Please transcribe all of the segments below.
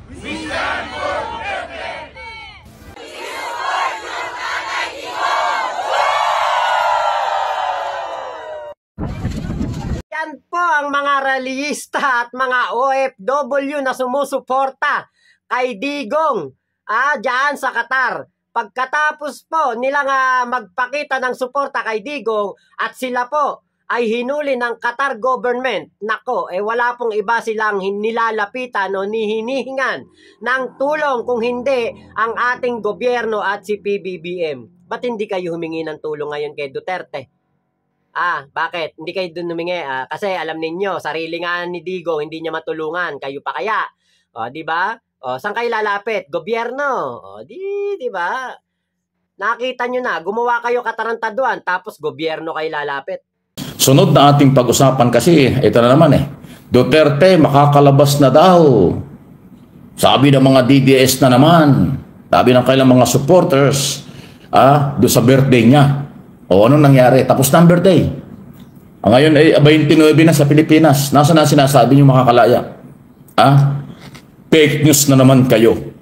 Yan po ang mga rallyista at mga OFW na sumusuporta kay Digong dyan sa Qatar. Pagkatapos po nilang magpakita ng suporta kay Digong at sila po ay hinuli ng Qatar government. Nako, wala pong iba silang nilalapitan o hinihingan ng tulong kung hindi ang ating gobyerno at si PBBM. Ba't hindi kayo humingi ng tulong ngayon kay Duterte? Bakit? Hindi kayo dun humingi? Kasi alam ninyo, sarili nga ni Digong, hindi niya matulungan. Kayo pa kaya? Di ba? Saan kayo lalapit? Gobyerno. Di ba? Nakita nyo na, gumawa kayo katarantaduan, tapos gobyerno kayo lalapit. Sunod na ating pag-usapan kasi, ito na naman Duterte makakalabas na daw. Sabi ng mga DDS na naman, sabi ng kailang mga supporters, doon sa birthday niya. Anong nangyari? Tapos na ang birthday. Ngayon ay 29 na sa Pilipinas. Nasaan na sinasabi niyo makakalaya? Fake news na naman kayo.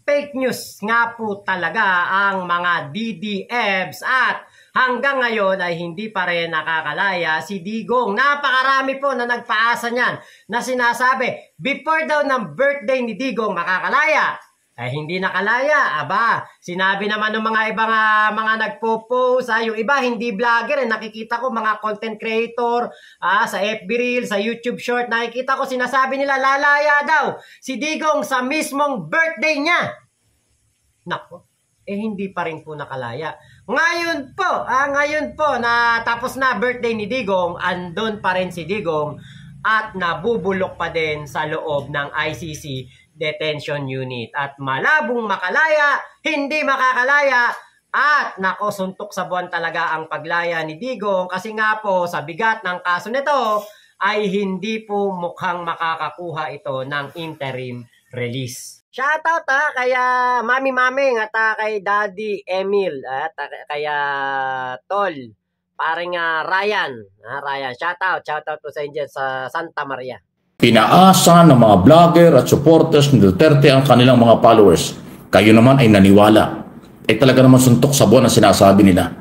Fake news nga po talaga ang mga DDFs at hanggang ngayon ay hindi pa rin nakakalaya si Digong. Napakarami po na nagpaasa niyan na sinasabi before daw ng birthday ni Digong makakalaya. Hindi nakalaya. Sinabi naman ng mga ibang mga nagpo-post, yung iba hindi vlogger, nakikita ko mga content creator, sa FB Reel, sa YouTube Short, nakikita ko sinasabi nila lalaya daw si Digong sa mismong birthday niya. Nako, hindi pa rin po nakalaya. Ngayon po na tapos na birthday ni Digong, andun pa rin si Digong at nabubulok pa din sa loob ng ICC detention unit at malabong makalaya, hindi makakalaya at nako, suntok sa buwan talaga ang paglaya ni Digong kasi nga po sa bigat ng kaso nito ay hindi po mukhang makakakuha ito ng interim release. Shoutout kaya Mami Maming at kay Daddy Emil at kaya Tol, paring Ryan. Shoutout po sa inyo sa Santa Maria. Pinaasa ng mga vlogger at supporters ni Duterte ang kanilang mga followers. Kayo naman ay naniwala. Talaga naman suntok sa buwan ang sinasabi nila.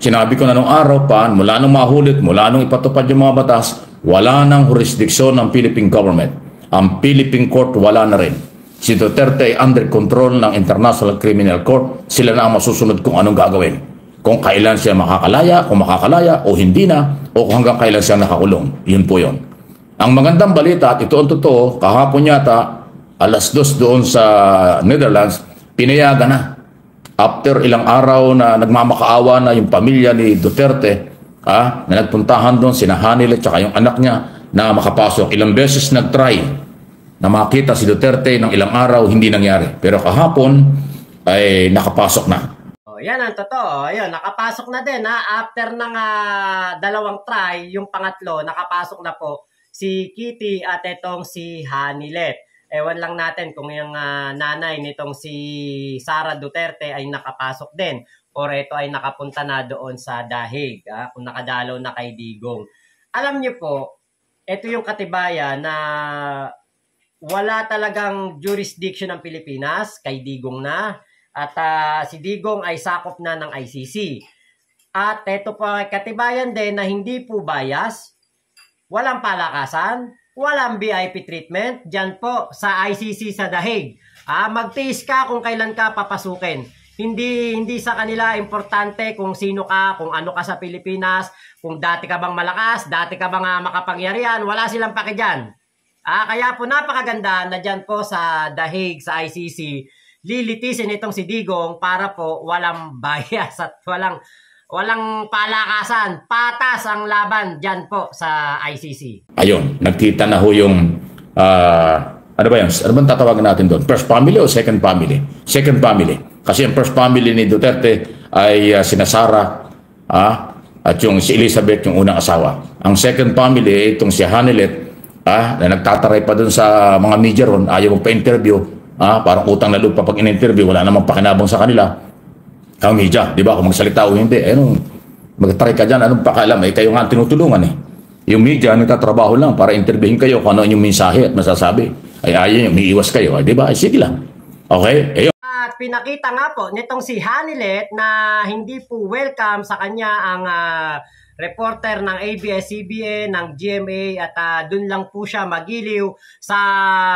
Sinabi ko na nung araw pa, mula nung mahulit, mula nung ipatupad yung mga batas, wala nang jurisdiksyon ng Philippine government. Ang Philippine Court wala na rin. Si Duterte ay under control ng International Criminal Court. Sila na ang masusunod kung anong gagawin. Kung kailan siya makakalaya, kung makakalaya o hindi na, o kung hanggang kailan siya nakakulong. Yun po yun. Ang magandang balita, at ito ang totoo, kahapon yata, 2:00 doon sa Netherlands, pinayagan na. After ilang araw na nagmamakaawa na yung pamilya ni Duterte, na nagpuntahan doon, sina Hanil at saka yung anak niya na makapasok. Ilang beses nag-try na makita si Duterte ng ilang araw, hindi nangyari. Pero kahapon ay nakapasok na. Yan ang totoo. Ayun, nakapasok na din. After ng dalawang try, yung pangatlo, nakapasok na po si Kitty at itong si Hanilet. Ewan lang natin kung yung nanay nitong si Sara Duterte ay nakapasok din or ito ay nakapunta na doon sa dahig kung nakadalaw na kay Digong. Alam niyo po, ito yung katibayan na wala talagang jurisdiction ng Pilipinas kay Digong na at si Digong ay sakop na ng ICC. At ito po ay katibayan din na hindi po bias. Walang palakasan, walang VIP treatment, dyan po sa ICC sa dahig. Magtiis ka kung kailan ka papasukin. Hindi sa kanila importante kung sino ka, kung ano ka sa Pilipinas, kung dati ka bang malakas, dati ka bang makapangyarihan, wala silang paki dyan. Kaya po napakaganda na dyan po sa dahig sa ICC, lilitisin itong si Digong para po walang bias at walang palakasan, patas ang laban dyan po sa ICC. Ayun, nagkita na ho yung, ano ba yun? Ano bang tatawagan natin doon? First family o second family? Second family. Kasi yung first family ni Duterte ay sina Sara at yung si Elizabeth, yung unang asawa. Ang second family, itong si Hanilet, na nagtataray pa doon sa mga media ron, ayaw magpa-interview, parang utang na loob pa pag in-interview, wala namang pakinabang sa kanila. Ang media, di ba? Kung magsalita o hindi, magtry ka dyan, anong pakialam? Kayo nga tinutulungan Yung media, nagtatrabaho lang para interviewin kayo kung ano yung mensahe at masasabi. Ay ayaw nyo, may iwas kayo. Ay, di ba? Ay, sige lang. Okay? Ayun. At pinakita nga po nitong si Hanilet na hindi po welcome sa kanya ang reporter ng ABS-CBN, ng GMA at dun lang po siya magiliw sa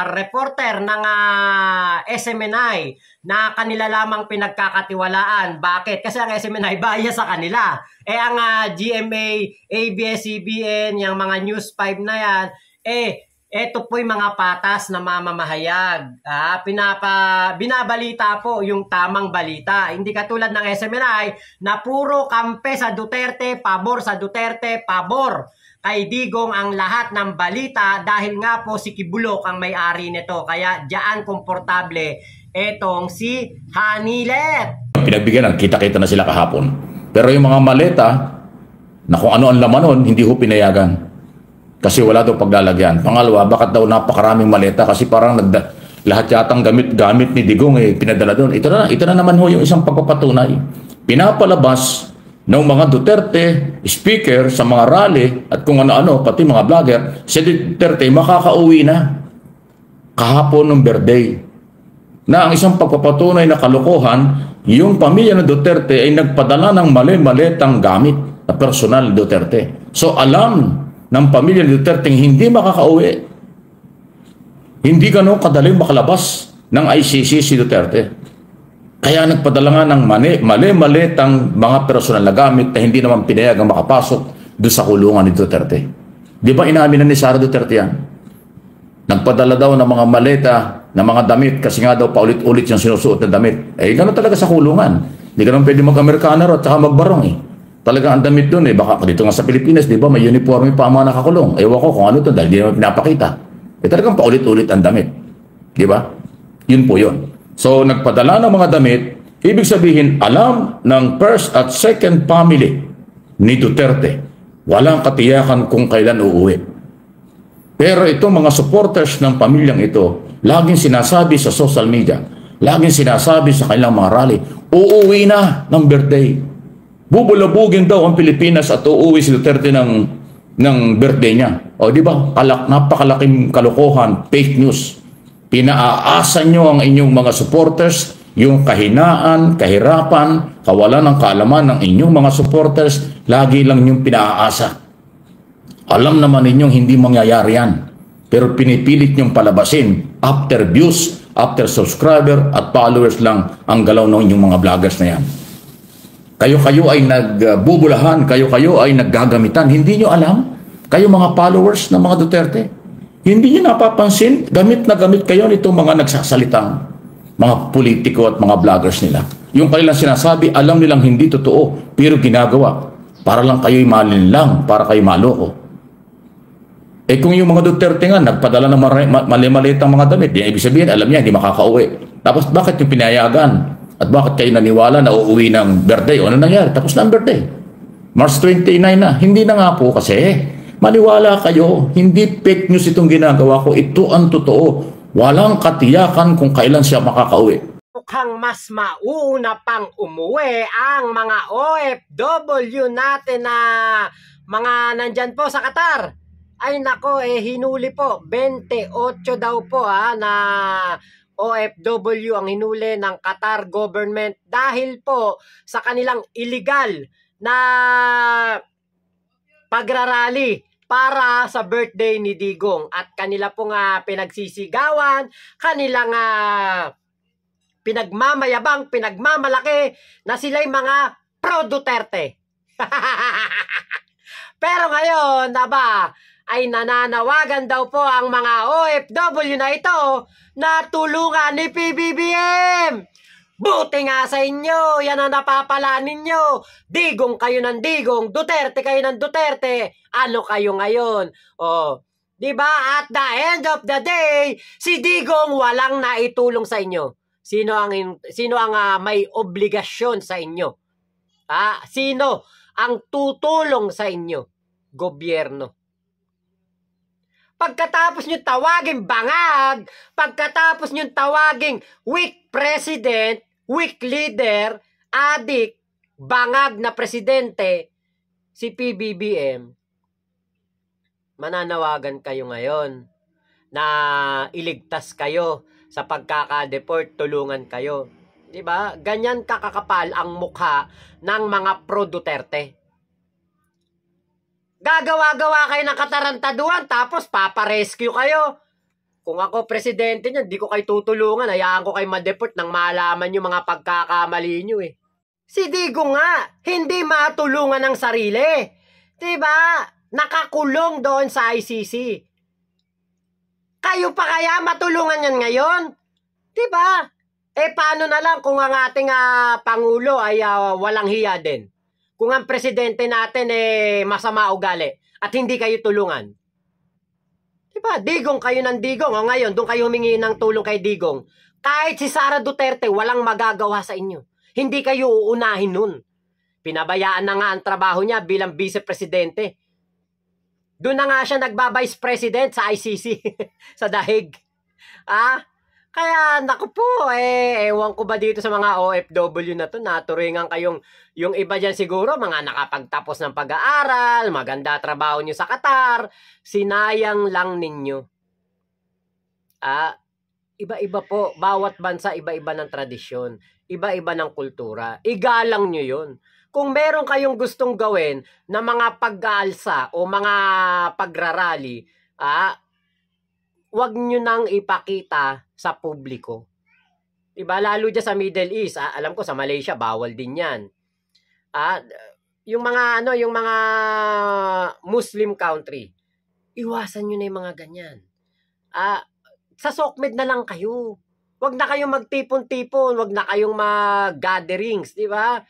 reporter ng SMNI na kanila lamang pinagkakatiwalaan. Bakit? Kasi ang SMNI bias sa kanila. Ang GMA, ABS-CBN, yung mga News 5 na yan, eto po yung mga patas na mamamahayag. Binabalita po yung tamang balita. Hindi katulad ng SMNI na puro kampe sa Duterte, pabor sa Duterte, pabor kay Digong ang lahat ng balita dahil nga po si Kibulok ang may-ari nito. Kaya diyan komportable etong si Hanilet. Pinagbigyan ng kita-kita na sila kahapon. Pero yung mga maleta na kung ano ang laman nun, hindi ho pinayagan. Kasi wala daw paglalagyan. Pangalawa, bakit daw napakaraming maleta? Kasi parang lahat yatang gamit ni Digong pinadala doon. Ito na naman ho yung isang pagpapatunay. Pinapalabas ng mga Duterte speaker sa mga rally at kung ano-ano, pati mga vlogger, si Duterte makakauwi na kahapon ng birthday. Na ang isang pagpapatunay na kalokohan, yung pamilya ng Duterte ay nagpadala ng mali-maletang gamit na personal Duterte. So alam ng pamilya ni Duterte hindi makakauwi. Hindi gano'ng kadaling makalabas ng ICC si Duterte. Kaya nagpadala nga ng mali-malitang mga personal na gamit na hindi naman pinayagang makapasok doon sa kulungan ni Duterte. Di ba inamin na ni Sara Duterte yan? Nagpadala daw ng mga maleta, ng mga damit, kasi nga daw paulit-ulit yung sinusuot na damit. Gano'n talaga sa kulungan. Hindi ka naman pwede mag-Amerikanero at saka magbarong Talaga ang damit doon baka dito nga sa Pilipinas, di ba, may uniforme pa ang mga nakakulong. Ewan ko kung ano to dahil di naman pinapakita. Talagang paulit-ulit ang damit. Di ba? Yun po yun. So, nagpadala ng mga damit, ibig sabihin, alam ng first at second family ni Duterte, walang katiyakan kung kailan uuwi. Pero itong mga supporters ng pamilyang ito, laging sinasabi sa social media, laging sinasabi sa kanilang mga rally, uuwi na ng birthday. Bubulabugin daw ang Pilipinas at uuwi si Duterte ng birthday niya. O di ba? Napakalaking kalokohan, fake news. Pinaaasan nyo ang inyong mga supporters, yung kahinaan, kahirapan, kawalan ng kaalaman ng inyong mga supporters, lagi lang yung pinaaasa. Alam naman ninyong hindi mangyayari yan. Pero pinipilit nyong palabasin after views, after subscriber at followers lang ang galaw ng inyong mga vloggers na yan. Kayo ay nagbubulahan, kayo ay naggagamitan. Hindi nyo alam? Kayo mga followers ng mga Duterte. Hindi nyo napapansin, gamit na gamit kayo nitong mga nagsasalitang mga politiko at mga vloggers nila. Yung kanilang sinasabi, alam nilang hindi totoo, pero ginagawa. Para lang kayo'y malinlang, para kayo maloko. Kung yung mga Duterte nga, nagpadala ng mali-malitang mga damit, ibig sabihin, alam niya, hindi makakauwi. Tapos bakit yung pinayagan? At bakit kayo naniwala na uuwi ng birthday? O ano nangyari? Tapos na ang birthday. March 29 na. Hindi na nga po kasi. Maniwala kayo. Hindi fake news itong ginagawa ko. Ito ang totoo. Walang katiyakan kung kailan siya makakauwi. Mukhang mas mauna pang umuwi ang mga OFW natin na mga nandyan po sa Qatar. Ay nako, hinuli po. 28 daw po na OFW ang hinuli ng Qatar government dahil po sa kanilang illegal na pagrarally para sa birthday ni Digong at kanila pong pinagsisigawan, kanilang pinagmamayabang, pinagmamalaki na sila'y mga pro-Duterte. Pero ngayon, ay nananawagan daw po ang mga OFW na ito na tulungan ni PBBM. Buti nga sa inyo, yan ang napapala ninyo. Digong kayo ng Digong, Duterte kayo ng Duterte. Ano kayo ngayon? Di ba? At the end of the day, si Digong walang naitulong sa inyo. Sino ang may obligasyon sa inyo? Sino ang tutulong sa inyo? Gobyerno. Pagkatapos nyo tawaging bangag, pagkatapos nyo tawaging weak president, weak leader, adik, bangag na presidente, si PBBM, mananawagan kayo ngayon na iligtas kayo sa pagkaka-deport, tulungan kayo. 'Di ba? Ganyan kakakapal ang mukha ng mga pro-Duterte. Gagawa-gawa kayo ng katarantaduhan tapos paparescue kayo. Kung ako presidente niyan, di ko kayo tutulungan. Hayaan ko kayo ma-deport nang malaman yung mga pagkakamali nyo eh. Si Digong nga, hindi matulungan ng sarili. Diba? Nakakulong doon sa ICC. Kayo pa kaya matulungan yan ngayon? Diba? Eh paano na lang kung ang ating Pangulo ay walang hiya din? Kung ang presidente natin masama ugali at hindi kayo tulungan. Diba? Digong kayo ng Digong. O ngayon, doon kayo humingi ng tulong kay Digong. Kahit si Sara Duterte, walang magagawa sa inyo. Hindi kayo uunahin nun. Pinabayaan na nga ang trabaho niya bilang vice-presidente. Doon na nga siya nagba-vice president sa ICC. Sa dahig. Kaya, naku po, ewan ko ba dito sa mga OFW na to, naturingan kayong, yung iba dyan siguro, mga nakapagtapos ng pag-aaral, maganda trabaho nyo sa Qatar, sinayang lang ninyo. Iba-iba po, bawat bansa, iba-iba ng tradisyon, iba-iba ng kultura, igalang nyo yun. Kung meron kayong gustong gawin na mga pag-aalsa o mga pagrarally, wag nyo nang ipakita sa publiko. Diba? Lalo dyan sa Middle East, alam ko sa Malaysia, bawal din yan. Yung mga Muslim country, iwasan nyo na yung mga ganyan. Sa SOCMED na lang kayo. Wag na kayong magtipon-tipon, wag na kayong mag-gatherings, di ba?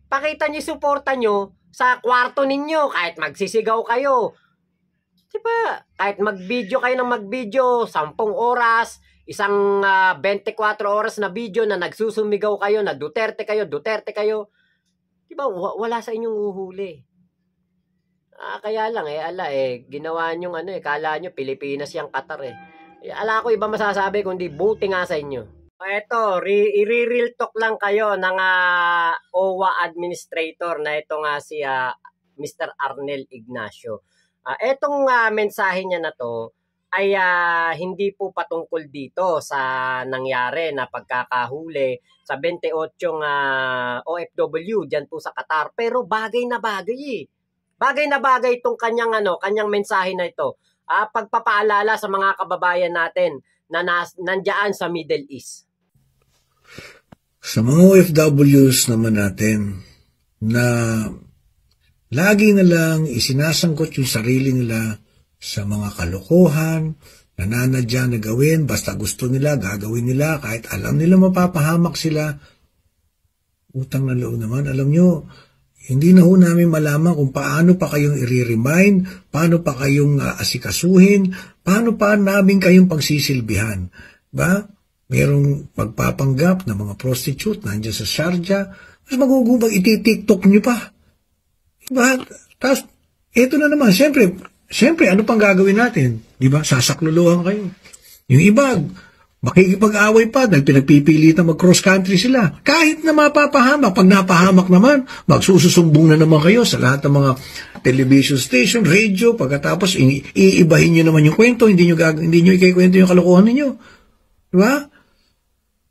Pakita nyo, suporta nyo sa kwarto ninyo, kahit magsisigaw kayo. Diba? Kahit mag-video kayo ng mag-video, 10 oras, isang 24 oras na video na nagsusumigaw kayo, na Duterte kayo. Diba? Wala sa inyong uhuli. Kaya lang ginawa nyo kala nyo Pilipinas yung Qatar Ala ko iba masasabi kundi buti nga sa inyo. Ito, i-real talk lang kayo ng OWA administrator na ito nga si Mr. Arnel Ignacio. Etong mensahe niya na to ay hindi po patungkol dito sa nangyari na pagkakahuli sa 28 OFW dyan po sa Qatar. Pero bagay na bagay Bagay na bagay itong kanyang mensahe na ito. Pagpapaalala sa mga kababayan natin na nandiyan sa Middle East. Sa mga OFWs naman natin na lagi na lang isinasangkot yung sarili nila sa mga kalokohan, nananadya na gawin, basta gusto nila, gagawin nila, kahit alam nila mapapahamak sila. Utang na loob naman. Alam nyo, hindi na ho namin malaman kung paano pa kayong i-remind, paano pa kayong asikasuhin, paano pa namin kayong pagsisilbihan. Ba? Merong magpapanggap na mga prostitute nandiyan sa Sharjah, mas magugubag iti-TikTok nyo pa. Diba? Tapos, eto na naman, siyempre, ano pang gagawin natin? Diba? Sasakluluhan kayo. Yung iba, makikipag-away pa dahil pinagpipilitan mag-cross country sila. Kahit na mapapahamak, pag napahamak naman, magsususumbong na naman kayo sa lahat ng mga television station, radio, pagkatapos iibahin nyo naman yung kwento, hindi nyo ikikwento yung kalokohan ninyo. Diba?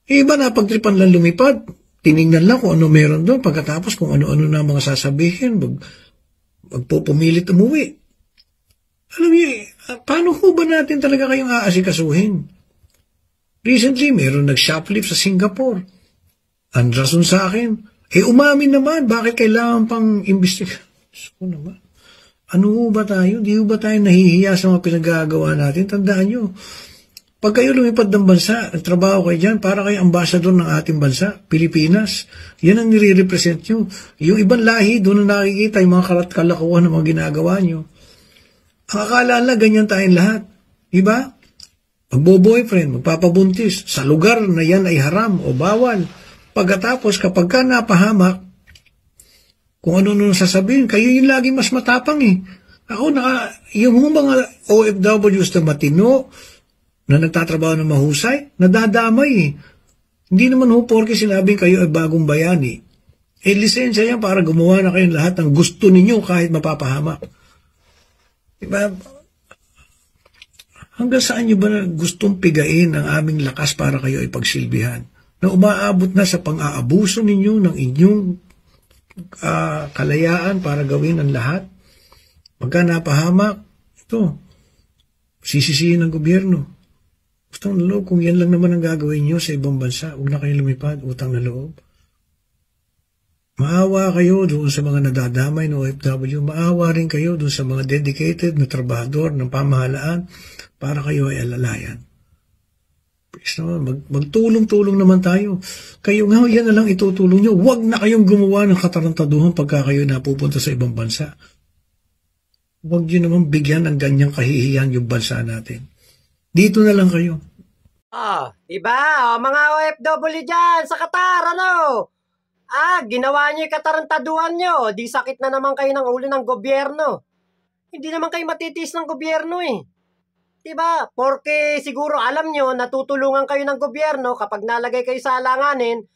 Iba na pagtripan lang lumipad, tinignan lang kung ano meron doon, pagkatapos kung ano-ano na mga sasabihin, magpupumilit umuwi. Alam niyo, paano ho ba natin talaga kayong aasikasuhin? Recently, meron nag-shoplift sa Singapore. Ang rason sa akin, umamin naman, bakit kailangan pang imbestiga? So naman, ano ho ba tayo? Di ho ba tayo nahihiya sa mga pinagagawa natin? Tandaan nyo, pag kayo lumipad ng bansa, ang trabaho kayo dyan, para kayo ambasador ng ating bansa, Pilipinas. Yan ang nire-represent nyo. Yung ibang lahi, doon na nakikita yung mga kalat-kalakuhan ng mga ginagawa nyo. Ang akala na, ganyan tayong lahat. Diba? Magbo-boyfriend, magpapabuntis, sa lugar na yan ay haram o bawal. Pagkatapos, kapag ka napahamak, kung ano-ano sasabihin, kayo yung lagi mas matapang Ako, yung mga OFWs na matino, na nagtatrabaho ng mahusay, nadadamay Hindi naman porke sinabing kayo ay bagong bayani. Lisensya yan para gumawa na kayong lahat ng gusto ninyo kahit mapapahamak. Diba? Hanggang saan nyo ba gustong pigain ang aming lakas para kayo ay pagsilbihan? Na umaabot na sa pang-aabuso ninyo ng inyong kalayaan para gawin ang lahat? Pagka napahamak, ito, sisisihin ng gobyerno. Utang na loob, kung yan lang naman ang gagawin nyo sa ibang bansa, huwag na kayo lumipad, utang na loob. Maawa kayo doon sa mga nadadamay ng OFW, maawa rin kayo doon sa mga dedicated na trabahador ng pamahalaan para kayo ay alalayan. Please naman, magtulong-tulong naman tayo. Kayo nga, yan na lang itutulong nyo. Huwag na kayong gumawa ng katarantaduhan pagka kayo napupunta sa ibang bansa. Huwag nyo naman bigyan ng ganyang kahihiyan yung bansa natin. Dito na lang kayo. Diba? Mga OFW dyan sa Qatar, ano? Ginawa nyo yung katarantaduhan nyo. Di sakit na naman kayo ng ulo ng gobyerno. Hindi naman kayo matitiis ng gobyerno eh. Diba? Porque siguro alam nyo, natutulungan kayo ng gobyerno kapag nalagay kayo sa alanganin,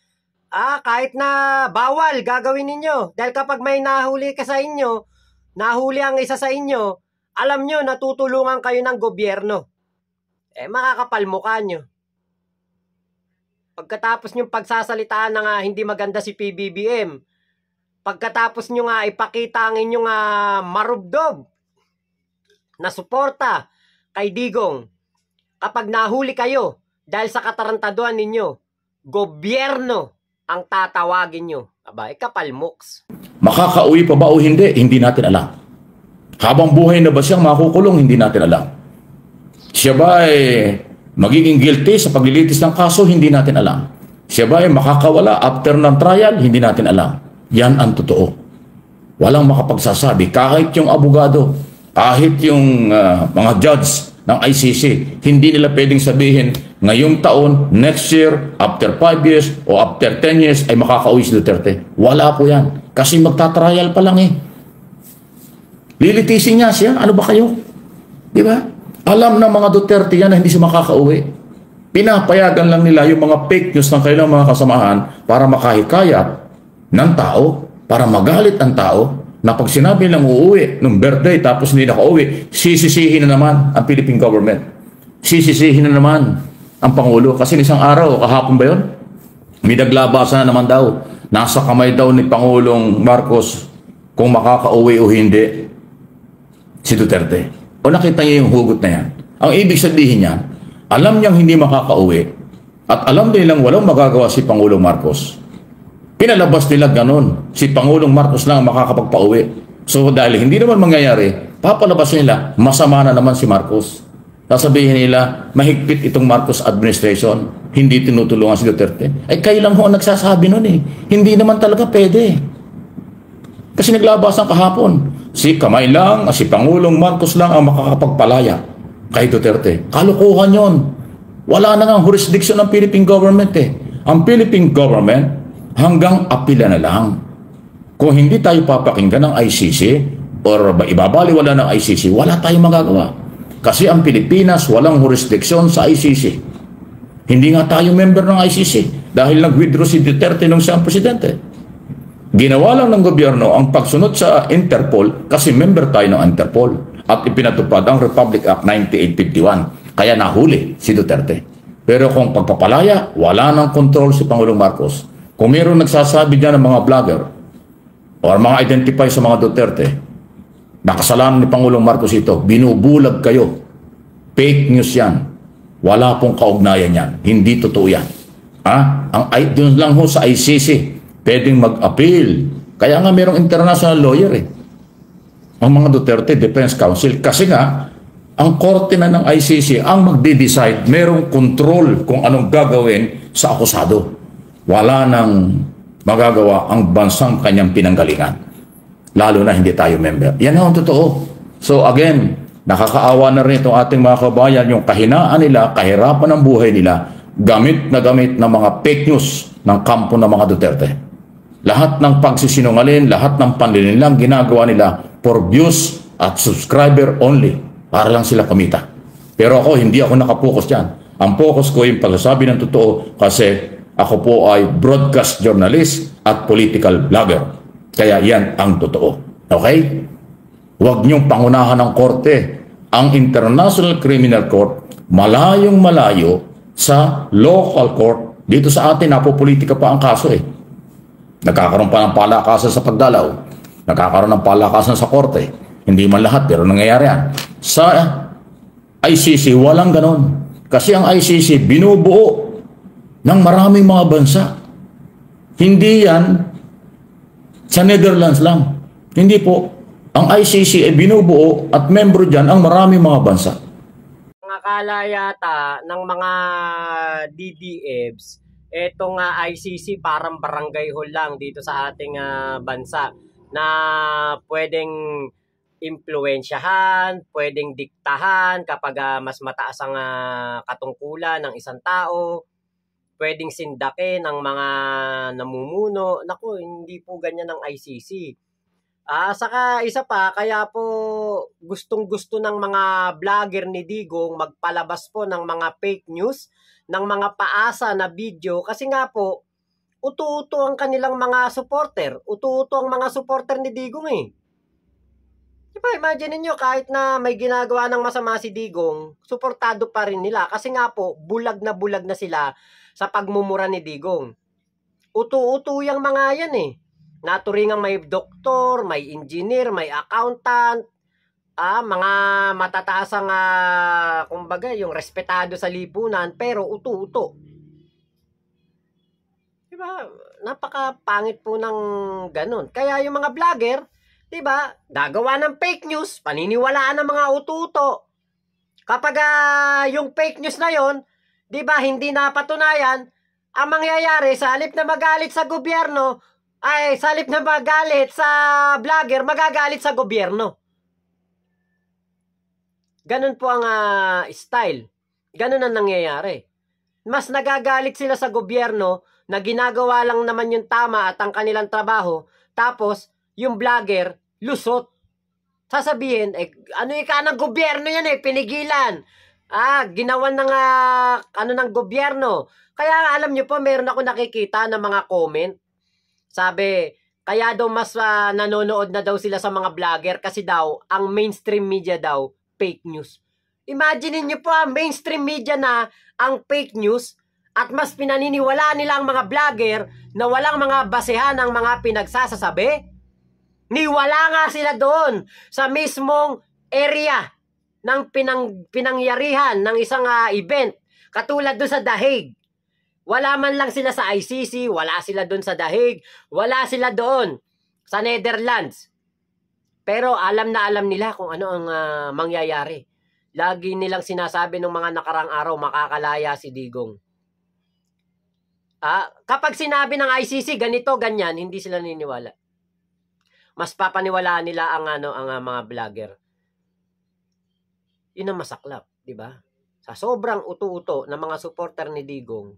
kahit na bawal gagawin ninyo. Dahil kapag may nahuli ka sa inyo, nahuli ang isa sa inyo, alam nyo, natutulungan kayo ng gobyerno. Makakapal mukha nyo. Pagkatapos nyo pagsasalitaan na hindi maganda si PBBM, pagkatapos nyo ipakita ang inyong marubdob na suporta kay Digong, kapag nahuli kayo dahil sa katarantaduhan ninyo, gobyerno ang tatawagin nyo. Kapal muks. Makakauwi pa ba o hindi? Hindi natin alam. Habang buhay na ba siyang makukulong? Hindi natin alam. Siya ba magiging guilty sa paglilitis ng kaso? Hindi natin alam. Siya ba makakawala after ng trial? Hindi natin alam. Yan ang totoo. Walang makapagsasabi. Kahit yung abogado, kahit yung mga judge ng ICC, hindi nila pwedeng sabihin ngayong taon, next year, after 5 years, o after 10 years, ay makakauwi si Duterte. Wala po yan. Kasi magtatrial pa lang eh. Lilitisin niya siya. Ano ba kayo? Di ba? Alam ng mga Duterte yan na hindi siya makakauwi. Pinapayagan lang nila yung mga fake news ng kailang mga kasamahan para makahikayat ng tao, para magalit ang tao, na pag sinabi lang uuwi nung birthday tapos hindi nakauwi, sisisihin na naman ang Philippine government. Sisisihin na naman ang Pangulo. Kasi isang araw, kahapon ba yun? May naglabasan na naman daw. Nasa kamay daw ni Pangulong Marcos kung makakauwi o hindi si Duterte. O nakita niyo yung hugot na yan. Ang ibig sabihin niyan, alam niyang hindi makakauwi at alam nilang walang magagawa si Pangulong Marcos. Pinalabas nila ganun. Si Pangulong Marcos lang makakapagpauwi. So dahil hindi naman mangyayari, papalabas nila, masama na naman si Marcos. Sasabihin nila, mahigpit itong Marcos administration, hindi tinutulungan si Duterte. Ay kayo lang ho ang nagsasabi nun eh. Hindi naman talaga pwede. Kasi naglabasan kahapon. Si kamay lang, si Pangulong Marcos lang ang makakapagpalaya kay Duterte. Kalukuhan yon. Wala na nga jurisdiction ng Philippine government eh. Ang Philippine government, hanggang apila na lang. Kung hindi tayo papakinggan ng ICC or ibabaliwala ng ICC, wala tayong magagawa. Kasi ang Pilipinas walang jurisdiction sa ICC. Hindi nga tayo member ng ICC dahil nag-withdraw si Duterte nung siyang presidente. Ginawa lang ng gobyerno ang pagsunod sa Interpol kasi member tayo ng Interpol at ipinatupad ang Republic Act 9851. Kaya nahuli si Duterte. Pero kung pagpapalaya, wala nang control si Pangulong Marcos. Kung mayroong nagsasabi dyan ng mga vlogger o mga identify sa mga Duterte, nakasalanan ni Pangulong Marcos ito, binubulag kayo. Fake news yan. Wala pong kaugnayan yan. Hindi totoo yan. Doon lang ho sa ICC, pwedeng mag-appeal. Kaya nga mayroong international lawyer eh. Ang mga Duterte Defense Council. Kasi nga, ang korte na ng ICC ang magde-decide, mayroong control kung anong gagawin sa akusado. Wala nang magagawa ang bansang kanyang pinanggalingan. Lalo na hindi tayo member. Yan ang totoo. So again, nakakaawa na rin itong ating mga kabayan, yung kahinaan nila, kahirapan ng buhay nila, gamit na gamit ng mga fake news ng kampo ng mga Duterte. Lahat ng pagsisinungaling, lahat ng panlililang ginagawa nila for views at subscriber only, para lang sila kumita. Pero ako, hindi ako nakapokus dyan. Ang focus ko yung pagsasabi ng totoo kasi ako po ay broadcast journalist at political blogger. Kaya yan ang totoo. Okay? Huwag niyong pangunahan ng korte ang International Criminal Court malayong malayo sa local court. Dito sa atin, napopolitika pa ang kaso eh. Nagkakaroon pa ng palakasan sa pagdalaw. Nagkakaroon ng palakasan sa korte. Hindi man lahat, pero nangyayari yan. Sa ICC, walang ganon. Kasi ang ICC, binubuo ng maraming mga bansa. Hindi yan sa Netherlands lang. Hindi po. Ang ICC ay binubuo at membro dyan ang maraming mga bansa. Akala yata ng mga DDEBs, etong ICC parang barangay hall lang dito sa ating bansa na pwedeng impluwensyahan, pwedeng diktahan kapag mas mataas ang katungkulan ng isang tao, pwedeng sindake ng mga namumuno. Naku, hindi po ganyan ang ICC. Saka isa pa, kaya po gustong-gusto ng mga vlogger ni Digong magpalabas po ng mga fake news, ng mga paasa na video kasi nga po, utu-uto ang kanilang mga supporter. Utu-uto ang mga supporter ni Digong eh. Diba, imagine niyo kahit na may ginagawa ng masama si Digong, suportado pa rin nila kasi nga po, bulag na sila sa pagmumura ni Digong. Utu-uto yung mga yan eh. Naturingang may doktor, may engineer, may accountant, mga matataas ang, kumbaga, yung respetado sa lipunan, pero utu-uto. Diba? Napaka-pangit po ng ganun. Kaya yung mga vlogger, diba, gagawa ng fake news, paniniwalaan ng mga utu-uto. Kapag yung fake news na yon, diba, hindi napatunayan, ang mangyayari, sa halip na magalit sa gobyerno, ay sa halip na magalit sa vlogger, magagalit sa gobyerno. Ganun po ang style. Ganun ang nangyayari. Mas nagagalit sila sa gobyerno na ginagawa lang naman yung tama at ang kanilang trabaho, tapos yung vlogger, lusot. Sasabihin, ano yung ng gobyerno yan pinigilan. Ginawan ng ng gobyerno. Kaya alam nyo po, meron ako nakikita ng mga comment. Sabi, kaya daw mas nanonood na daw sila sa mga vlogger kasi daw, ang mainstream media daw, fake news. Imagine niyo po, mainstream media na ang fake news at mas pinaniniwala nila ang mga vlogger na walang mga basehan ng mga pinagsasasabi. Niwala nga sila doon sa mismong area ng pinangyarihan ng isang event. Katulad doon sa The Hague. Wala man lang sila sa ICC, wala sila doon sa The Hague, wala sila doon sa Netherlands. Pero alam na alam nila kung ano ang mangyayari. Lagi nilang sinasabi ng mga nakarang araw, makakalaya si Digong. Kapag sinabi ng ICC, ganito, ganyan, hindi sila niniwala. Mas papaniwalaan nila ang mga vlogger. Yun ang masaklap, di ba? Sa sobrang utu-uto ng mga supporter ni Digong,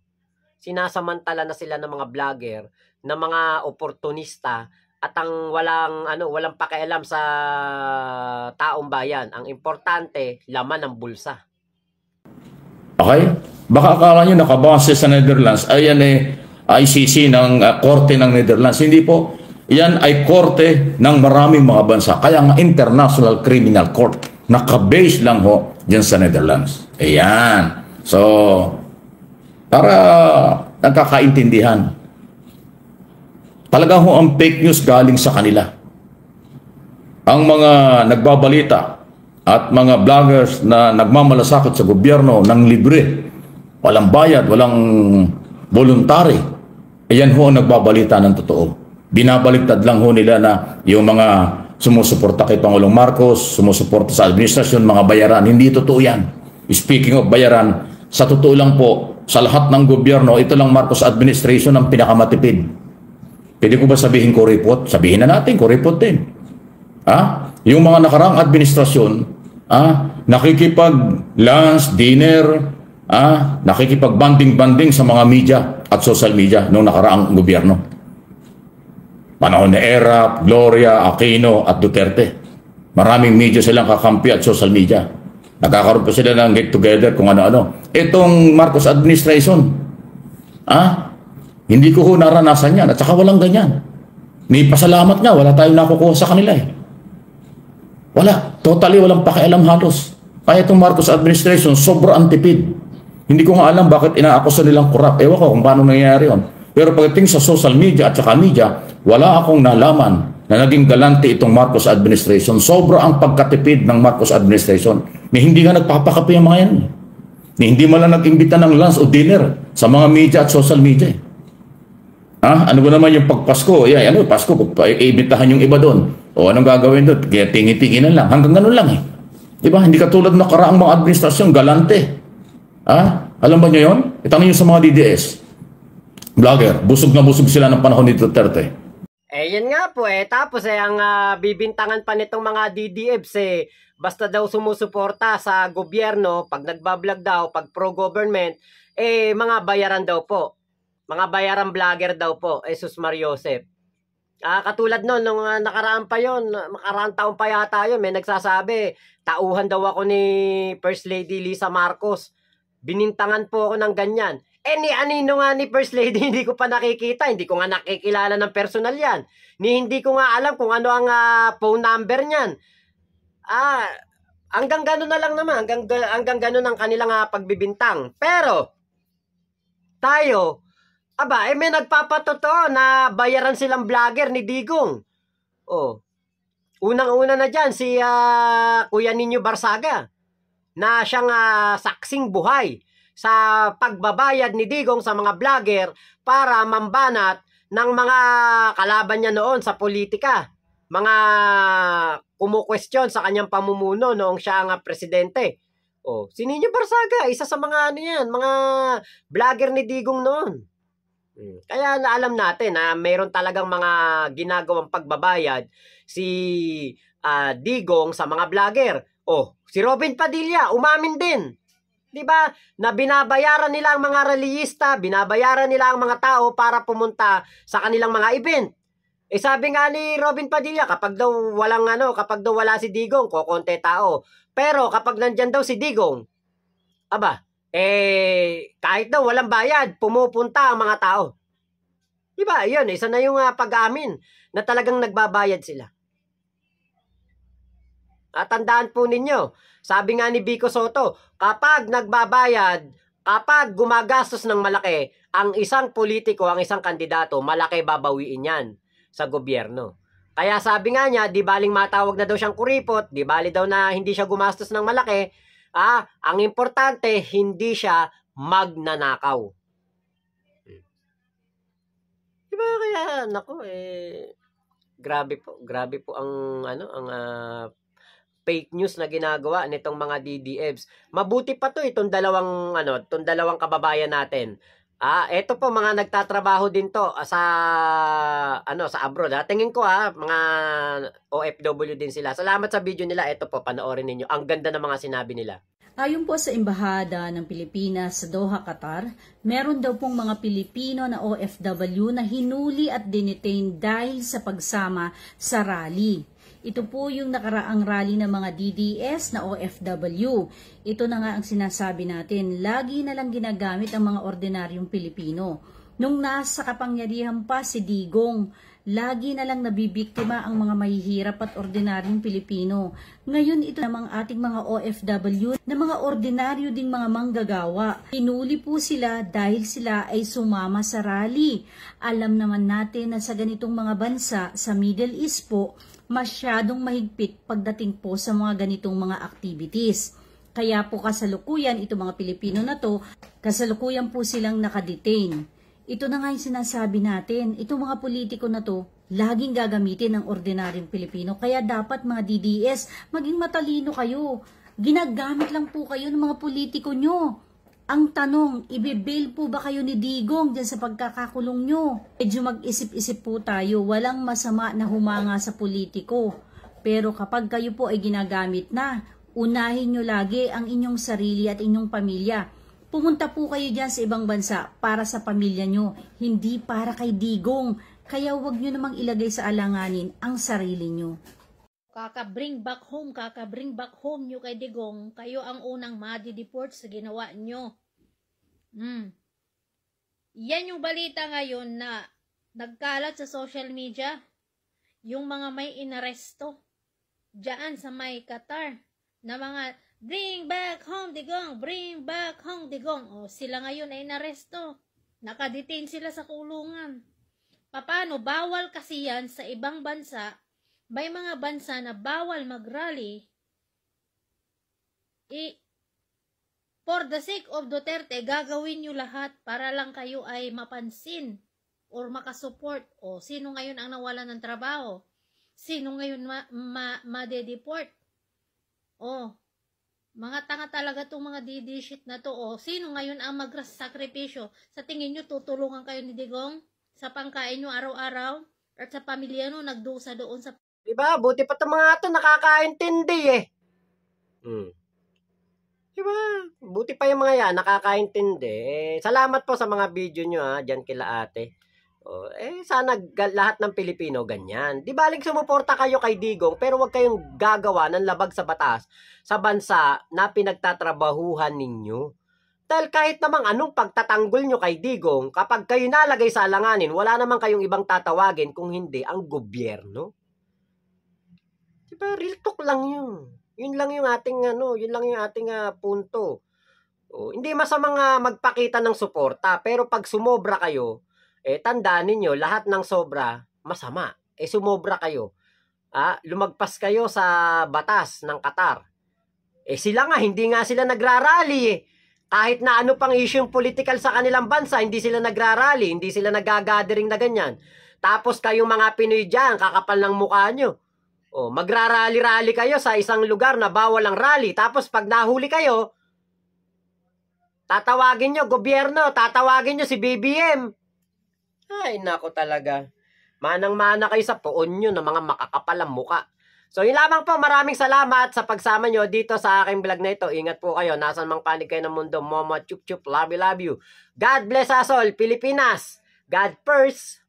sinasamantala na sila ng mga vlogger, ng mga oportunista at ang walang pakialam sa taong bayan. Ang importante, laman ng bulsa. Okay? Baka akala nyo nakabase sa Netherlands ay yan ICC ng korte ng Netherlands. Hindi po. Yan ay korte ng maraming mga bansa. Kaya nga International Criminal Court. Nakabase lang ho dyan sa Netherlands. Ayan. So, para nagkakaintindihan. Talaga ho ang fake news galing sa kanila. Ang mga nagbabalita at mga vloggers na nagmamalasakit sa gobyerno ng libre, walang bayad, walang voluntary, ayan ho ang nagbabalita ng totoo. Binabaliktad lang ho nila na yung mga sumusuporta kay Pangulong Marcos, sumusuporta sa administrasyon, mga bayaran. Hindi totoo yan. Speaking of bayaran, sa totoo lang po, sa lahat ng gobyerno, ito lang Marcos administration ang pinakamatipid. Pwede ko ba sabihin ko report? Sabihin na natin ko report din. Yung mga nakarang administrasyon, nakikipag-lunch, dinner, nakikipag-banding-banding sa mga media at social media noong nakaraang gobyerno. Panahon ni Erap, Gloria, Aquino at Duterte. Maraming media silang kakampi at social media. Nagkakaroon pa sila ng get-together kung ano-ano. Itong Marcos administration, hindi ko ho naranasan yan at saka walang ganyan. Ni pasalamat nga, wala tayong nakukuha sa kanila Wala. Totally walang pakialam halos. Kaya itong Marcos administration, sobrang tipid. Hindi ko nga alam bakit inaakusa nilang corrupt. Ewan ko kung paano nangyayari yun. Pero pagdating sa social media at saka media, wala akong nalaman na naging galante itong Marcos administration. Sobra ang pagkatipid ng Marcos administration. Ni hindi nga nagpapakape yung mga yan. Ni hindi man lang nag-imbita ng lunch o dinner sa mga media at social media. Ano ba naman yung pagpasko? Pasko, iimbitahan yung iba doon. O anong gagawin doon? Kaya tingi-tinginan lang. Hanggang ganun lang eh. Diba? Hindi katulad na karaang mga administrasyon, galante. Alam ba nyo yun? Itanong nyo sa mga DDS. Vlogger, busog na busog sila ng panahon ni Duterte. Yan nga po Tapos ang bibintangan pa nitong mga DDFs basta daw sumusuporta sa gobyerno, pag nagbablog daw, pag pro-government, mga bayaran daw po. Mga bayaran vlogger daw po, Jesus Mariosep. Katulad nun, nung nakaraan pa yun, nakaraan taon pa yata yun, may nagsasabi, tauhan daw ako ni First Lady Lisa Marcos. Binintangan po ako ng ganyan. Ni anino nga ni First Lady, hindi ko pa nakikita, hindi ko nga nakikilala ng personal yan. Hindi ko nga alam kung ano ang phone number niyan. Hanggang gano'n na lang naman, hanggang gano'n ang kanilang pagbibintang. Pero, tayo, may nagpapatotoo na bayaran silang vlogger ni Digong. Unang-una na dyan, si Kuya Nino Barsaga, na siyang saksing buhay sa pagbabayad ni Digong sa mga vlogger para mambanat ng mga kalaban niya noon sa politika. Mga kumukwestiyon sa kanyang pamumuno noong siya ang presidente. Si Nino Barsaga, isa sa mga mga vlogger ni Digong noon. Kaya alam natin na mayroon talagang mga ginagawang pagbabayad si Digong sa mga vlogger. Si Robin Padilla, umamin din. 'Di ba? Na binabayaran nila ang mga reliyista, binabayaran nila ang mga tao para pumunta sa kanilang mga event. Sabi nga ni Robin Padilla, kapag daw wala si Digong, kokonte tao. Pero kapag nandyan daw si Digong, kahit daw walang bayad, pumupunta ang mga tao. Diba? Yun, isa na yung pag-amin na talagang nagbabayad sila. Tandaan po ninyo, sabi nga ni Vico Soto, kapag nagbabayad, kapag gumagastos ng malaki, ang isang politiko, ang isang kandidato, malaki babawiin yan sa gobyerno. Kaya sabi nga niya, di baling matawag na daw siyang kuripot, di bali daw na hindi siya gumastos ng malaki, ang importante, hindi siya magnanakaw. Diba kaya, grabe po ang fake news na ginagawa nitong mga DDFs. Mabuti pa to itong dalawang kababayan natin. Ito po mga nagtatrabaho din to sa abroad. Tingin ko mga OFW din sila. Salamat sa video nila. Ito po, panoorin ninyo. Ang ganda ng mga sinabi nila. Ayon po sa Embahada ng Pilipinas sa Doha, Qatar, meron daw pong mga Pilipino na OFW na hinuli at denetain dahil sa pagsama sa rally. Ito po yung nakaraang rally ng mga DDS na OFW. Ito na nga ang sinasabi natin, lagi na lang ginagamit ang mga ordinaryong Pilipino. Nung nasa kapangyarihan pa si Digong, lagi na lang nabibiktima ang mga mahihirap at ordinaryong Pilipino. Ngayon ito namang ating mga OFW na mga ordinaryo ding mga manggagawa. Hinuli po sila dahil sila ay sumama sa rally. Alam naman natin na sa ganitong mga bansa sa Middle East po, masyadong mahigpit pagdating po sa mga ganitong mga activities. Kaya po kasalukuyan itong mga Pilipino na to, kasalukuyan po silang nakadetain. Ito na nga yung sinasabi natin, itong mga politiko na to, laging gagamitin ng ordinaryong Pilipino. Kaya dapat mga DDS, maging matalino kayo. Ginagamit lang po kayo ng mga politiko nyo. Ang tanong, ibibail po ba kayo ni Digong dyan sa pagkakakulong nyo? Medyo mag-isip-isip po tayo, walang masama na humanga sa politiko. Pero kapag kayo po ay ginagamit na, unahin nyo lagi ang inyong sarili at inyong pamilya. Pumunta po kayo dyan sa ibang bansa para sa pamilya nyo, hindi para kay Digong. Kaya huwag nyo namang ilagay sa alanganin ang sarili nyo. Kaka-bring back home nyo kay Digong, kayo ang unang madi-deport sa ginawa nyo. Yan yung balita ngayon na nagkalat sa social media, yung mga may inaresto diyan sa may Qatar na mga Bring back home Digong, bring back home Digong. O, sila ngayon ay naresto. Nakadetain sila sa kulungan. Paano? Bawal kasi yan sa ibang bansa. May mga bansa na bawal mag-rally. For the sake of Duterte, gagawin nyo lahat para lang kayo ay mapansin or makasupport. O, sino ngayon ang nawalan ng trabaho? Sino ngayon ma-de-deport? O, mga tanga talaga itong mga didishit na to. O, sino ngayon ang magsakripisyo? Sa tingin nyo, tutulungan kayo ni Digong sa pangkain nyo araw-araw? At sa pamilya nyo, nagdusa doon sa... Diba? Buti pa itong mga ito nakakaintindi eh. Diba? Buti pa yung mga yan nakakaintindi. Salamat po sa mga video nyo dyan kila ate. Sana lahat ng Pilipino ganyan. Di baling sumuporta kayo kay Digong pero wag kayong gagawa ng labag sa batas sa bansa na pinagtatrabahuhan ninyo. Dahil kahit namang anong pagtatanggol nyo kay Digong, kapag kayo nalagay sa alanganin, wala naman kayong ibang tatawagin kung hindi ang gobyerno. Diba? Real talk lang yun. Yun lang yung ating punto. Hindi masamang magpakita ng suporta, pero pag sumobra kayo, tandaan ninyo, lahat ng sobra, masama. Sumobra kayo. Lumagpas kayo sa batas ng Qatar. Sila nga, hindi nga sila nagrarally Kahit na ano pang issue political sa kanilang bansa, hindi sila nagrarally, hindi sila nagagathering na ganyan. Tapos kayong mga Pinoy dyan, kakapal ng mukha nyo. Magrarally-rally kayo sa isang lugar na bawal ang rally. Tapos pag nahuli kayo, tatawagin nyo gobyerno, tatawagin nyo si BBM. Ay, nako talaga. Manang-mana kayo sa poon nyo ng mga makakapalang muka. So, yun lamang po. Maraming salamat sa pagsama nyo dito sa aking vlog na ito. Ingat po kayo. Nasaan mang panig kayo ng mundo. Momo, chup chup, love you, love you. God bless us all. Pilipinas. God first.